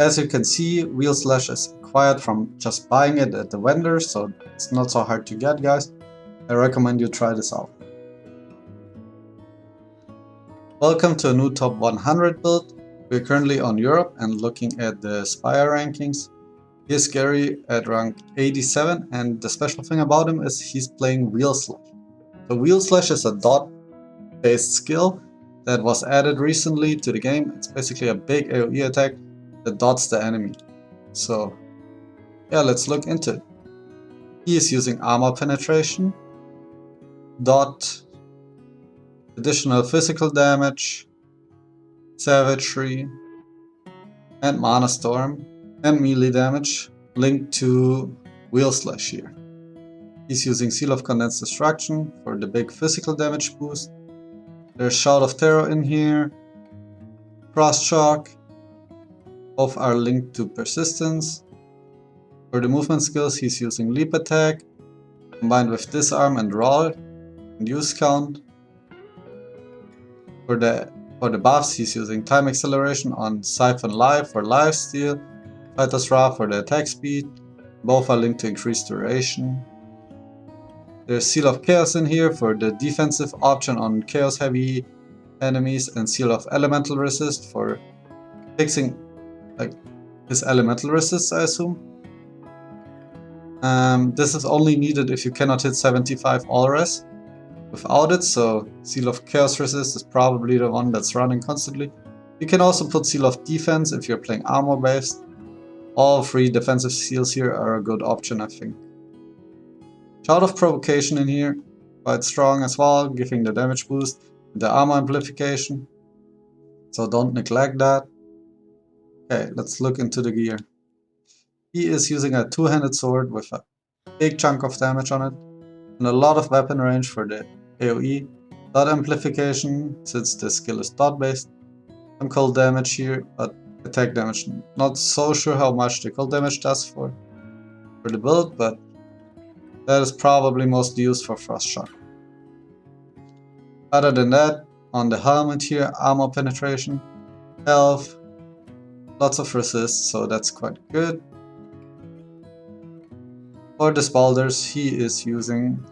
As you can see, Wheel Slash is acquired from just buying it at the vendor, so it's not so hard to get, guys. I recommend you try this out. Welcome to a new top 100 build. We're currently on Europe and looking at the Spire rankings. Here's Gary at rank 87, and the special thing about him is he's playing Wheel Slash. So Wheel Slash is a dot-based skill that was added recently to the game. It's basically a big AoE attack that dots the enemy. So yeah, let's look into it. He is using armor penetration, dot, additional physical damage, savagery, and mana storm, and melee damage linked to Wheel Slash here. He's using Seal of Condensed Destruction for the big physical damage boost. There's Shout of Terror in here, Cross Shock, both are linked to persistence. For the movement skills, he's using Leap Attack, combined with Disarm and Roll, and Use Count. For the buffs, he's using Time Acceleration on Siphon Life for Lifesteal, Fighter's Wrath for the attack speed. Both are linked to increased duration. There's Seal of Chaos in here for the defensive option on Chaos Heavy enemies, and Seal of Elemental Resist for fixing like his elemental resist, I assume. This is only needed if you cannot hit 75 all res without it, so Seal of Chaos Resist is probably the one that's running constantly. You can also put Seal of Defense if you're playing armor based. All three defensive seals here are a good option, I think. Shout of Provocation in here, quite strong as well, giving the damage boost, the armor amplification, so don't neglect that. Okay, let's look into the gear. He is using a two-handed sword with a big chunk of damage on it, and a lot of weapon range for the AoE, dot amplification since the skill is dot based, some cold damage here, but attack damage, not so sure how much the cold damage does for the build, but that is probably mostly used for Frost Shock. Other than that, on the helmet here, armor penetration, health, lots of resist, so that's quite good. For the Spalders, he is using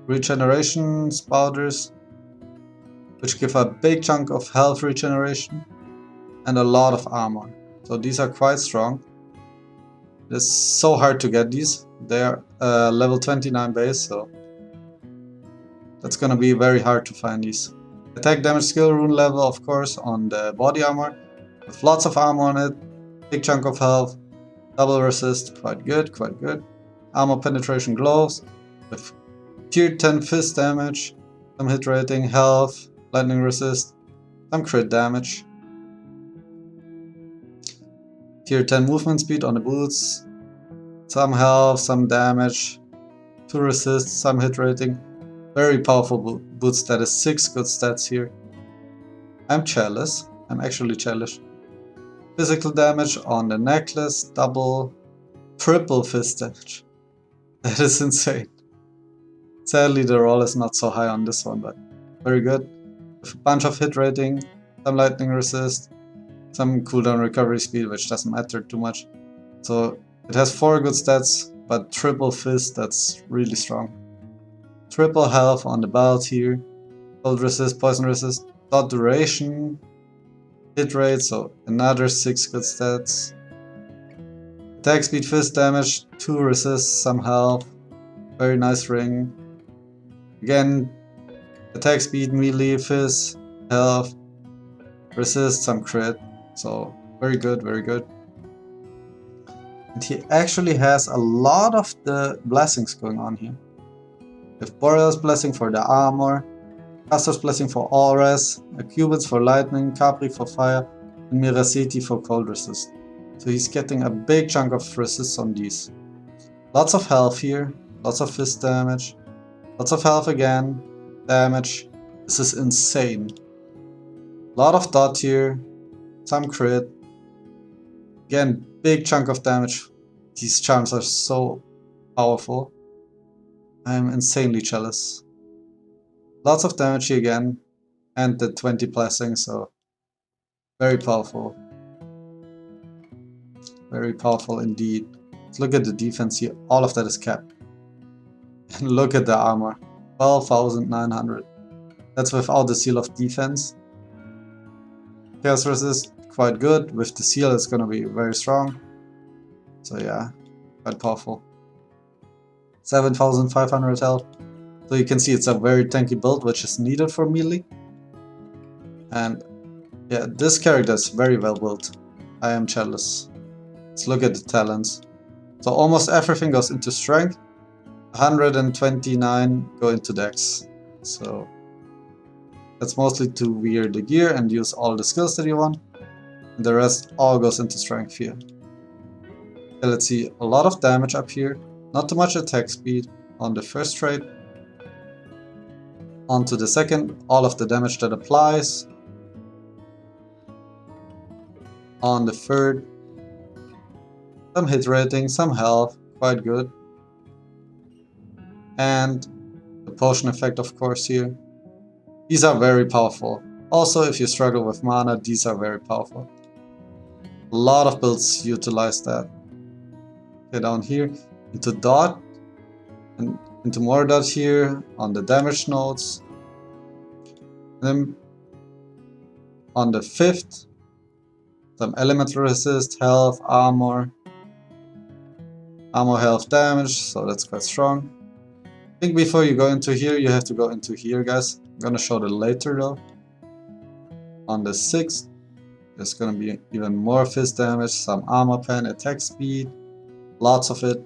regeneration Spalders, which give a big chunk of health regeneration and a lot of armor. So these are quite strong. It's so hard to get these. They're level 29 base, so that's gonna be very hard to find these. Attack damage skill rune level, of course, on the body armor, with lots of armor on it, big chunk of health, double resist, quite good, quite good. Armor penetration gloves with tier 10 fist damage, some hit rating, health, lightning resist, some crit damage. Tier 10 movement speed on the boots, some health, some damage, 2 resist, some hit rating. Very powerful boots, that is 6 good stats here. I'm jealous, I'm actually jealous. Physical damage on the necklace, double, triple fist damage. That is insane. Sadly, the roll is not so high on this one, but very good. With a bunch of hit rating, some lightning resist, some cooldown recovery speed, which doesn't matter too much. So it has 4 good stats, but triple fist, that's really strong. Triple health on the belt here, cold resist, poison resist, dot duration, hit rate, so another 6 good stats. Attack speed, fist damage, 2 resist, some health, very nice ring. Again, attack speed, melee, fist, health, resist, some crit, so very good, very good. And he actually has a lot of the blessings going on here. With Boreal's Blessing for the armor, Castor's Blessing for all res, Cubits for lightning, Capri for fire, and Miraceti for cold resist. So he's getting a big chunk of resist on these. Lots of health here, lots of fist damage, lots of health again, damage. This is insane. Lot of dot here, some crit. Again, big chunk of damage. These charms are so powerful. I'm insanely jealous. Lots of damage here again, and the 20 blessings, so very powerful. Very powerful indeed. Let's look at the defense here. All of that is capped. And look at the armor. 12,900. That's without the seal of defense. Chaos resist, quite good. With the seal, it's gonna be very strong. So yeah, quite powerful. 7,500 health. So you can see it's a very tanky build, which is needed for melee. And yeah, this character is very well built. I am jealous. Let's look at the talents. So almost everything goes into strength. 129 go into dex. So that's mostly to wear the gear and use all the skills that you want. And the rest all goes into strength here. Okay, let's see, a lot of damage up here. Not too much attack speed on the first trait. Onto the second, all of the damage that applies. On the third, some hit rating, some health, quite good. And the potion effect, of course, here. These are very powerful. Also, if you struggle with mana, these are very powerful. A lot of builds utilize that. Okay, down here into dot and into more dot here on the damage nodes. And then on the fifth, some elemental resist, health, armor, health, damage, so that's quite strong. I think before you go into here, you have to go into here, guys. I'm gonna show that later though. On the 6th, there's gonna be even more fist damage, some armor pen, attack speed, lots of it.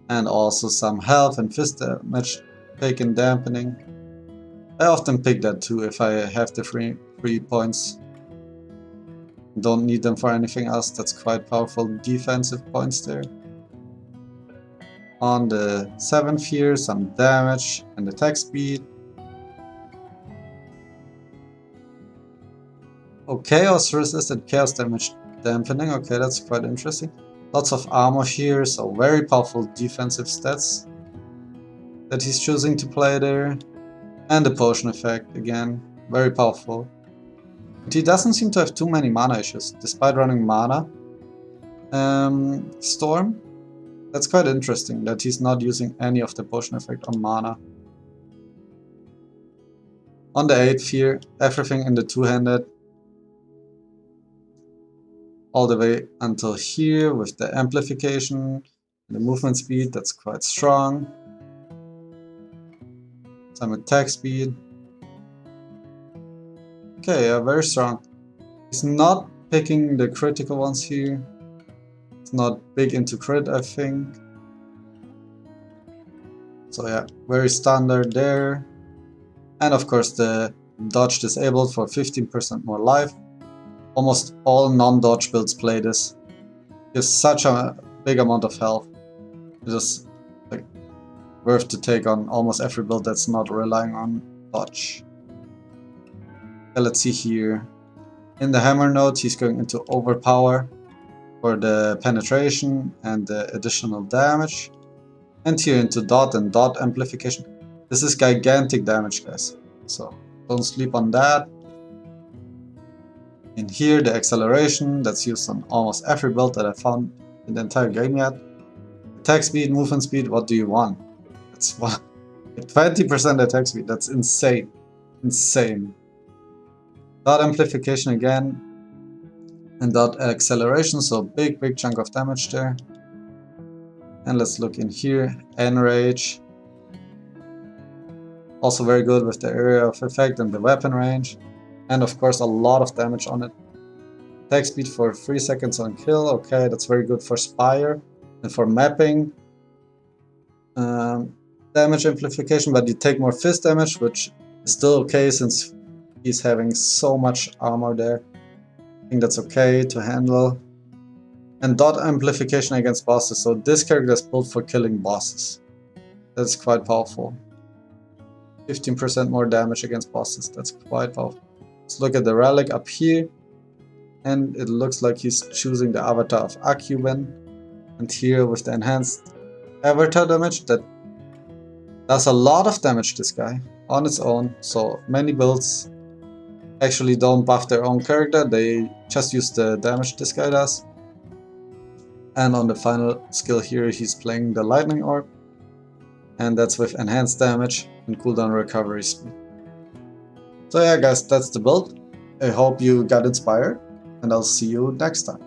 And also some health and fist damage, taken dampening. I often pick that too if I have the free points. Don't need them for anything else, that's quite powerful defensive points there. On the 7th here, some damage and attack speed. Oh, chaos resist and chaos damage dampening, okay, that's quite interesting. Lots of armor here, so very powerful defensive stats that he's choosing to play there. And the potion effect, again, very powerful. But he doesn't seem to have too many mana issues, despite running mana. Storm. That's quite interesting, that he's not using any of the potion effect on mana. On the 8th here, everything in the two-handed. All the way until here with the amplification, the movement speed, that's quite strong. Some attack speed. Okay, yeah, very strong. He's not picking the critical ones here. It's not big into crit, I think. So yeah, very standard there. And of course the dodge disabled for 15% more life. Almost all non-dodge builds play this. Gives such a big amount of health. It is like worth to take on almost every build that's not relying on dodge. Okay, let's see here. In the hammer node, he's going into overpower for the penetration and the additional damage. And here into dot and dot amplification. This is gigantic damage, guys. So don't sleep on that. In here, the acceleration that's used on almost every build that I found in the entire game yet. Attack speed, movement speed, what do you want? It's 20% attack speed, that's insane. Insane. Dot amplification again. And dot acceleration, so big chunk of damage there. And let's look in here. Enrage. Also very good with the area of effect and the weapon range. And of course a lot of damage on it. Attack speed for 3 seconds on kill, okay, that's very good for Spire. And for mapping, damage amplification, but you take more fist damage, which is still okay since he's having so much armor there. I think that's okay to handle. And dot amplification against bosses, so this character is built for killing bosses. That's quite powerful. 15% more damage against bosses, that's quite powerful. Let's look at the relic up here. And it looks like he's choosing the avatar of Acuben. And here with the enhanced avatar damage, that does a lot of damage, this guy, on its own. So many builds actually don't buff their own character, they just use the damage this guy does. And on the final skill here, he's playing the Lightning Orb, and that's with enhanced damage and cooldown recovery speed. So yeah guys, that's the build. I hope you got inspired, and I'll see you next time.